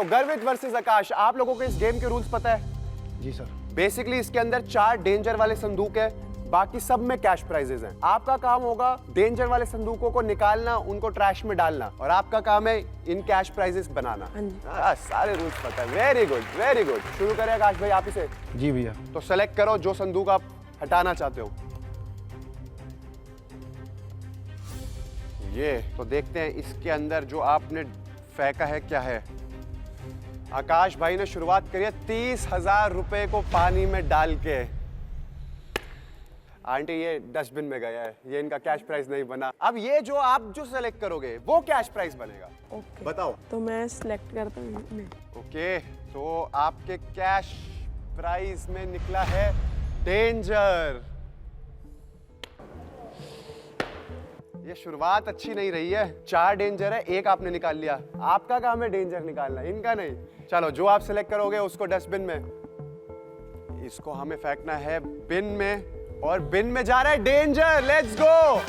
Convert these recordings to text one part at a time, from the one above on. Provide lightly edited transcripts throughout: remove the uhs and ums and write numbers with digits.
गर्वित वर्सेस आकाश, आप लोगों को इस गेम के रूल्स पता है? जी सर। बेसिकली इसके अंदर 4 डेंजर वाले संदूक है, बाकी सब में कैश प्राइजेस हैं। आपका काम होगा डेंजर वाले संदूकों को निकालना, उनको ट्रैश में डालना, और आपका काम है इन कैश प्राइजेस बनाना। सारे रूल्स पता है। Very good, very good. शुरू करें आकाश भाई आप ही से। जी भैया। तो सेलेक्ट करो जो संदूक आप हटाना चाहते हो। ये तो देखते हैं इसके अंदर जो आपने फेंका है क्या है। आकाश भाई ने शुरुआत करी है 30,000 रुपए को पानी में डाल के। आंटी ये डस्टबिन में गया है, ये इनका कैश प्राइस नहीं बना। अब ये जो आप जो सेलेक्ट करोगे वो कैश प्राइस बनेगा। ओके। बताओ। तो मैं सिलेक्ट करता हूँ। ओके, तो आपके कैश प्राइस में निकला है डेंजर। ये शुरुआत अच्छी नहीं रही है। 4 डेंजर है, एक आपने निकाल लिया। आपका काम है डेंजर निकालना, इनका नहीं। चलो जो आप सिलेक्ट करोगे उसको डस्टबिन में, इसको हमें फेंकना है बिन में, और बिन में जा रहा है डेंजर। Let's go.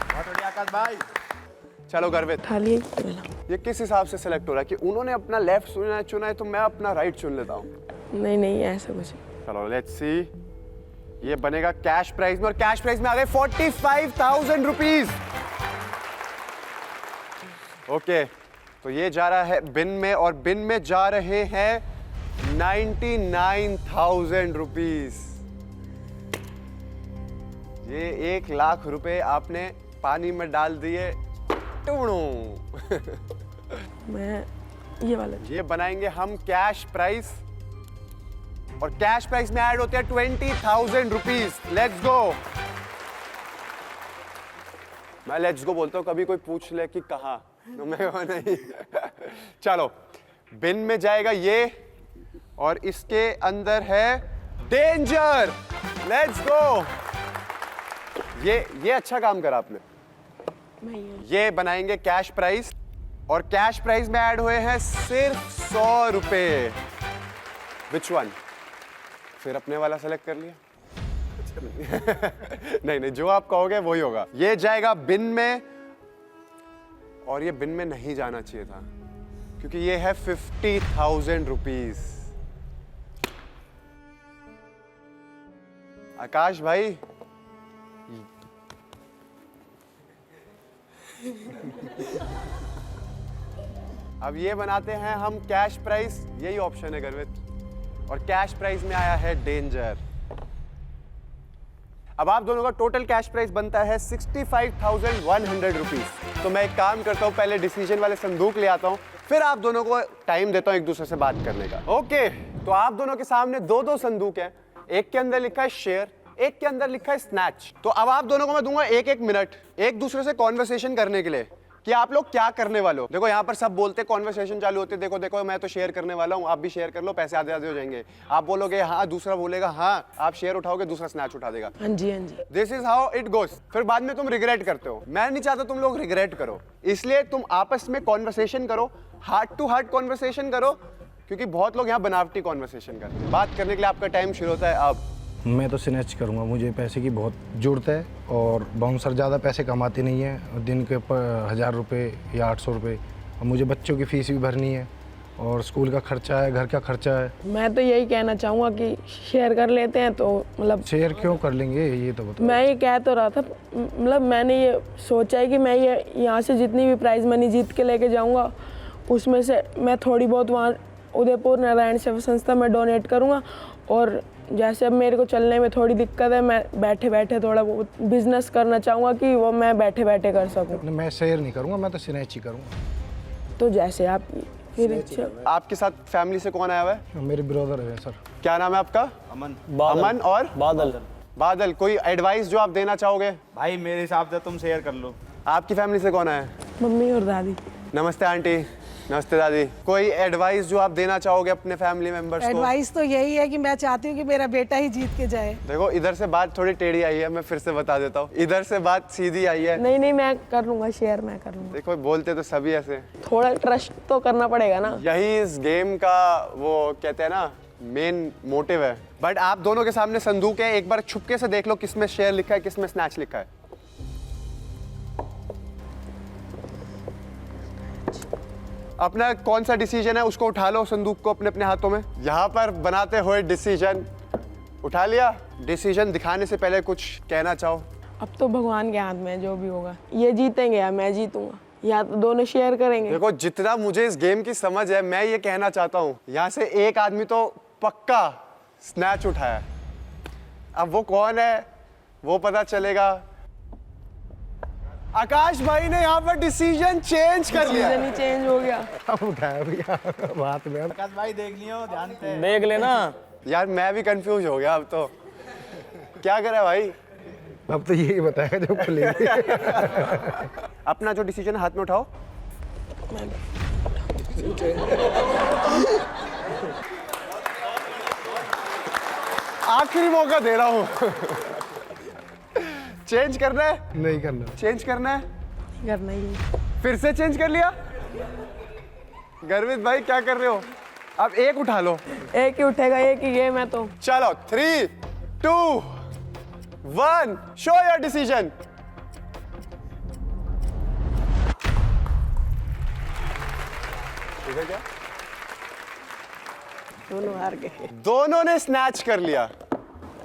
बहुत बढ़िया आकाश भाई। चलो गर्वित, ये किस हिसाब से सिलेक्ट हो रहा है कि उन्होंने अपना लेफ्ट चुना है तो मैं अपना राइट चुन लेता हूँ? नहीं ऐसा कुछ। चलो लेट्स सी, ये बनेगा कैश प्राइस में, और कैश प्राइस में आ गए 45,000 रुपीज। ओके, तो ये जा रहा है बिन में, और बिन में जा रहे हैं 99,000 रुपीज। ये 1 लाख रुपए आपने पानी में डाल दिए। मैं ये वाला, ये बनाएंगे हम कैश प्राइस, और कैश प्राइस में ऐड होते हैं 20,000 रुपीज। Let's go. मैं लेट्स गो बोलता हूँ, कभी कोई पूछ ले कि कहाँ, तो मैं वो नहीं। चलो, बिन में जाएगा ये, और इसके अंदर है डेंजर। Let's go. ये अच्छा काम करा आपने। ये बनाएंगे कैश प्राइस, और कैश प्राइस में ऐड हुए हैं सिर्फ 100 रुपए। Which one? फिर अपने वाला सेलेक्ट कर लिया। नहीं, जो आप कहोगे वही होगा। ये जाएगा बिन में, और ये बिन में नहीं जाना चाहिए था क्योंकि ये है 50,000 रुपीज। आकाश भाई, अब ये बनाते हैं हम कैश प्राइस। यही ऑप्शन है गर्वित, और कैश प्राइस में आया है डेंजर। अब आप दोनों का टोटल कैश प्राइस बनता है 65,100 रुपीज। तो मैं एक काम करता हूं, पहले डिसीजन वाले संदूक ले आता हूं, फिर आप दोनों को टाइम देता हूं एक दूसरे से बात करने का। ओके, तो आप दोनों के सामने 2-2 संदूक हैं। एक के अंदर लिखा है शेयर, एक के अंदर लिखा है स्नैच। तो अब आप दोनों को मैं दूंगा 1-1 मिनट एक दूसरे से कॉन्वर्सेशन करने के लिए कि आप लोग क्या करने वाले हो। देखो यहाँ पर सब बोलते, कॉन्वर्सेशन चालू होती है। देखो मैं तो शेयर करने वाला हूँ, आप भी शेयर कर लो, पैसे आधे आधे हो जाएंगे। आप बोलोगे हाँ, दूसरा बोलेगा हाँ, आप शेयर उठाओगे, दूसरा स्नैच उठा देगा। हाँ जी। This is how it goes. फिर बाद में तुम रिग्रेट करते हो। मैं नहीं चाहता तुम लोग रिग्रेट करो, इसलिए तुम आपस में कॉन्वर्सेशन करो, हार्ट टू हार्ट कॉन्वर्सेशन करो, क्योंकि बहुत लोग यहाँ बनावटी कॉन्वर्सेशन करते हैं। बात करने के लिए आपका टाइम शुरू होता है अब। मैं तो स्नैच करूँगा, मुझे पैसे की बहुत ज़रूरत है, और बाउंसर ज़्यादा पैसे कमाते नहीं है, दिन के 1,000 रुपये या 800 रुपये, और मुझे बच्चों की फ़ीस भी भरनी है, और स्कूल का खर्चा है, घर का खर्चा है। मैं तो यही कहना चाहूँगा कि शेयर कर लेते हैं, तो मतलब शेयर क्यों कर लेंगे ये तो बताओ। मैं ये कह तो रहा था, मतलब मैंने ये सोचा है कि मैं ये यहाँ से जितनी भी प्राइज़ मनी जीत के लेके जाऊँगा, उसमें से मैं थोड़ी बहुत वहाँ उदयपुर नारायण सेवा संस्था में डोनेट करूँगा। और जैसे अब मेरे को चलने में थोड़ी दिक्कत है, मैं बैठे बैठे थोड़ा बहुत बिजनेस करना चाहूँगा कि वो मैं बैठे बैठे कर सकूँ। मैं शेयर नहीं करूँगा, मैं तो स्नैच ही करूँगा। तो जैसे आप फिर इच्छा। आपके साथ फैमिली से कौन आया हुआ है? मेरे ब्रदर है सर। क्या नाम है आपका? अमन। अमन और बादल। बादल। कोई एडवाइस जो आप देना चाहोगे? भाई मेरे हिसाब से तुम शेयर कर लो। आपकी फैमिली से कौन आया है? मम्मी और दादी। नमस्ते आंटी। नमस्ते दादी। कोई एडवाइस जो आप देना चाहोगे अपने फैमिली मेंबर्स को? एडवाइस तो यही है कि मैं चाहती हूँ कि मेरा बेटा ही जीत के जाए। देखो इधर से बात थोड़ी टेढ़ी आई है, मैं फिर से बता देता हूँ, इधर से बात सीधी आई है। नहीं मैं कर लूँगा शेयर, मैं कर लूँगा। देखो बोलते तो सभी ऐसे, थोड़ा ट्रस्ट तो करना पड़ेगा ना। यही इस गेम का वो कहते हैं ना मेन मोटिव है। बट आप दोनों के सामने संदूक है, एक बार छुपके से देख लो किसमें शेयर लिखा है, किसमें स्नैच लिखा है। अपना कौन सा डिसीजन है उसको उठा लो, संदूक को अपने अपने हाथों में। यहाँ पर बनाते हुए डिसीजन उठा लिया। डिसीजन दिखाने से पहले कुछ कहना चाहो? अब तो भगवान के हाथ में है, जो भी होगा। ये जीतेंगे या मैं जीतूंगा, या तो दोनों शेयर करेंगे। देखो, जितना मुझे इस गेम की समझ है, मैं ये कहना चाहता हूँ, यहाँ से एक आदमी तो पक्का स्नैच उठाया। अब वो कौन है वो पता चलेगा। आकाश भाई ने यहाँ पर डिसीजन चेंज कर लिया। डिसीजन ही चेंज हो गया। अब उठाया भैया बात में। आकाश भाई देख लियो ध्यान से। देख लेना। यार मैं भी कंफ्यूज हो गया अब तो। क्या करे भाई? अब तो यही बताएगा जब खुलेगी। अपना जो डिसीजन हाथ में उठाओ। आखिरी मौका दे रहा हूं। चेंज करना है? नहीं करना। चेंज करना है? करना ही है। फिर से चेंज कर लिया? गर्वित भाई क्या कर रहे हो? अब एक उठा लो। एक ही उठेगा, एक ही गेम है तो। चलो 3, 2, 1 शो योर डिसीजन। इधर क्या? दोनों हार गए। दोनों ने स्नैच कर लिया।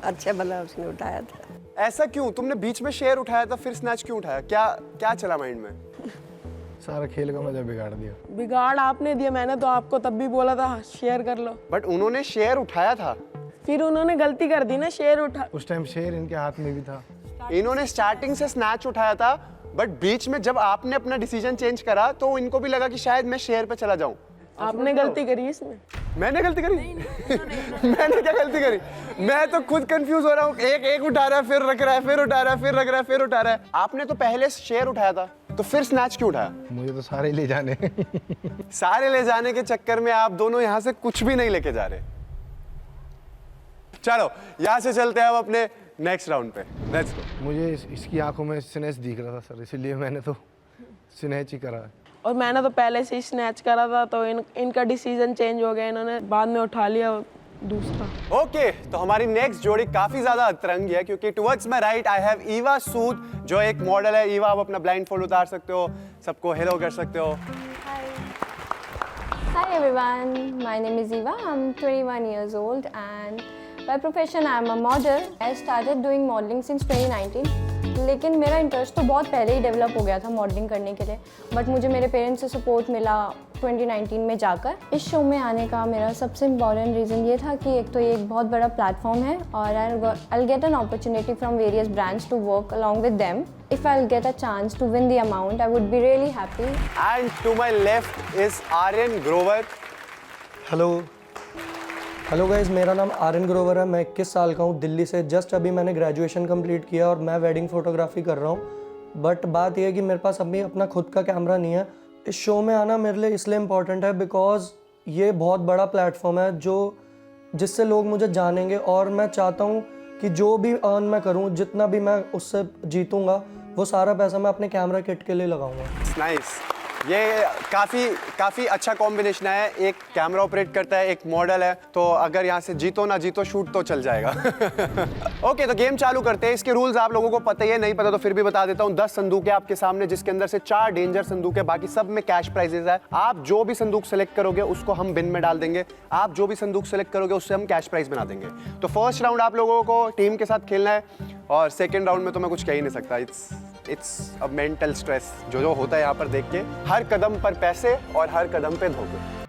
अच्छा भला उसने उठाया था। ऐसा क्यों? तुमने बीच में शेयर उठाया था, फिर स्नैच क्यों उठाया? क्या क्या चला माइंड में? सारा खेल का मजा बिगाड़ दिया। बिगाड़ आपने दिया, मैंने तो आपको तब भी बोला था शेयर कर लो। बट उन्होंने शेयर उठाया था। फिर उन्होंने गलती कर दी ना, शेयर उठा। उस टाइम शेर इनके हाथ में भी था। इन्होंने स्टार्टिंग से स्नैच उठाया था, बट बीच में जब आपने अपना डिसीजन चेंज करा तो इनको भी लगा कि शायद मैं शेयर पे चला जाऊं। आपने गलती करी इसमें। मैंने गलती करी? मैंने क्या गलती करी? मैं तो खुद कंफ्यूज हो रहा हूँ। एक एक उठा रहा है, फिर रख रहा है, फिर उठा रहा है, फिर रख रहा है, फिर उठा रहा है। आपने तो पहले शेयर उठाया था, तो फिर स्नैच क्यों उठाया? मुझे तो सारे ले जाने। सारे ले जाने के चक्कर में आप दोनों यहाँ से कुछ भी नहीं लेके जा रहे। चलो यहाँ से चलते हैं अब अपने नेक्स्ट राउंड पे। Let's go. मुझे इसकी आंखों में स्नैच दिख रहा था सर, इसीलिए मैंने तो स्नैच ही करा। और मैंने तो पहले से ही स्नैच करा था, तो इनका डिसीजन चेंज हो गया। इन्होंने बाद में उठा लिया दूसरा। ओके, तो हमारी नेक्स्ट जोड़ी काफी ज्यादा अतरंगी है, क्योंकि towards my right I have Eva Sood, जो एक मॉडल है। ईवा, आप अपना ब्लाइंड फोल्ड उतार सकते हो, सबको हेलो कर सकते हो। Hi everyone, my name is Eva. I'm 21 years old and by profession I'm a model. I started doing modeling since 2019. लेकिन मेरा इंटरेस्ट तो बहुत पहले ही डेवलप हो गया था मॉडलिंग करने के लिए, बट मुझे मेरे पेरेंट्स से सपोर्ट मिला 2019 में जाकर। इस शो में आने का मेरा सबसे इम्पॉर्टेंट रीज़न ये था कि एक तो ये एक बहुत बड़ा प्लेटफॉर्म है और I'll get an opportunity from various brands to work along with them. If I'll get a chance to win the amount, I would be really happy. And to my left is Aryan Grover. Hello guys, मेरा नाम आर्यन ग्रोवर है। मैं 21 साल का हूँ, दिल्ली से। Just अभी मैंने ग्रेजुएशन कंप्लीट किया और मैं वेडिंग फोटोग्राफी कर रहा हूँ। बट बात यह है कि मेरे पास अभी अपना खुद का कैमरा नहीं है। इस शो में आना मेरे लिए इसलिए इम्पॉर्टेंट है बिकॉज ये बहुत बड़ा प्लेटफॉर्म है जिससे लोग मुझे जानेंगे, और मैं चाहता हूँ कि जो भी अर्न मैं करूँ, जितना भी मैं उससे जीतूँगा, वो सारा पैसा मैं अपने कैमरा किट के लिए लगाऊंगा। नाइस। ये काफी अच्छा कॉम्बिनेशन है। एक कैमरा ऑपरेट करता है, एक मॉडल है, तो अगर यहाँ से जीतो ना जीतो शूट तो चल जाएगा। ओके, तो गेम चालू करते हैं। इसके रूल्स आप लोगों को पता ही है, नहीं पता तो फिर भी बता देता हूँ। 10 संदूक है आपके सामने, जिसके अंदर से 4 डेंजर संदूक है, बाकी सब में कैश प्राइजेस है। आप जो भी संदूक सेलेक्ट करोगे उसको हम बिन में डाल देंगे। आप जो भी संदूक सेलेक्ट करोगे उससे हम कैश प्राइज बना देंगे। तो फर्स्ट राउंड आप लोगों को टीम के साथ खेलना है, और सेकेंड राउंड में तो मैं कुछ कह ही नहीं सकता। इट्स अ मेंटल स्ट्रेस जो होता है यहाँ पर देख के। हर कदम पर पैसे और हर कदम पे धोखे।